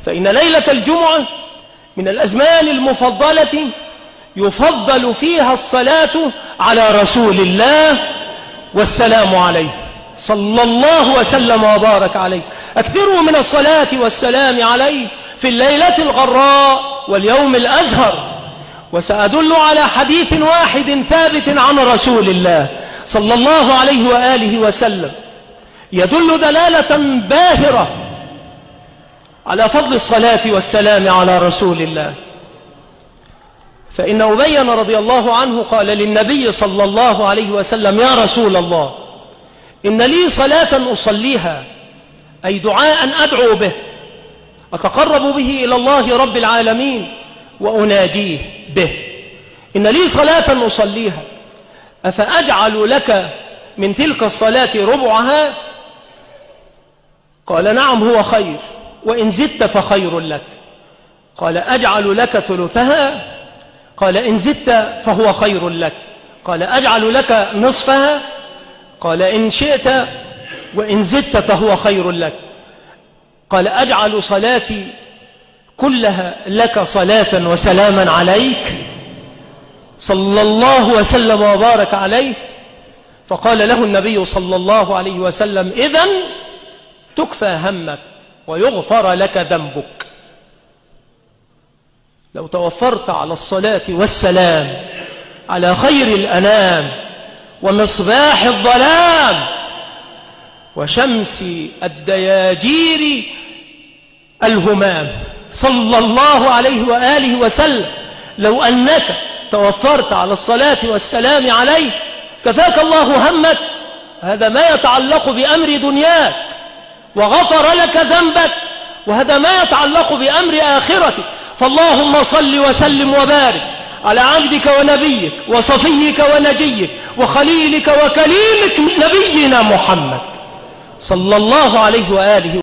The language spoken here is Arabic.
فإن ليلة الجمعة من الأزمان المفضلة يفضل فيها الصلاة على رسول الله والسلام عليه صلى الله وسلم وبارك عليه. أكثروا من الصلاة والسلام عليه في الليلة الغراء واليوم الأزهر. وسأدل على حديث واحد ثابت عن رسول الله صلى الله عليه وآله وسلم يدل دلالة باهرة على فضل الصلاة والسلام على رسول الله. فإن أبي رضي الله عنه قال للنبي صلى الله عليه وسلم: يا رسول الله، إن لي صلاة أصليها، أي دعاء أدعو به أتقرب به إلى الله رب العالمين وأناجيه به. إن لي صلاة أصليها، أفأجعل لك من تلك الصلاة ربعها؟ قال: نعم، هو خير، وإن زدت فخير لك. قال: أجعل لك ثلثها؟ قال: إن زدت فهو خير لك. قال: أجعل لك نصفها؟ قال: إن شئت، وإن زدت فهو خير لك. قال: أجعل صلاتي كلها لك صلاة وسلاما عليك صلى الله وسلم وبارك عليه. فقال له النبي صلى الله عليه وسلم: إذن تكفى همك ويغفر لك ذنبك. لو توفرت على الصلاة والسلام على خير الأنام ومصباح الظلام وشمس الدياجير الهمام صلى الله عليه وآله وسلم، لو أنك توفرت على الصلاة والسلام عليه كفاك الله همك. هذا ما يتعلق بأمر دنياك، وغفر لك ذنبك، وهذا ما يتعلق بأمر آخرتك. فاللهم صل وسلم وبارك على عبدك ونبيك وصفيك ونجيك وخليلك وكليمك نبينا محمد صلى الله عليه وآله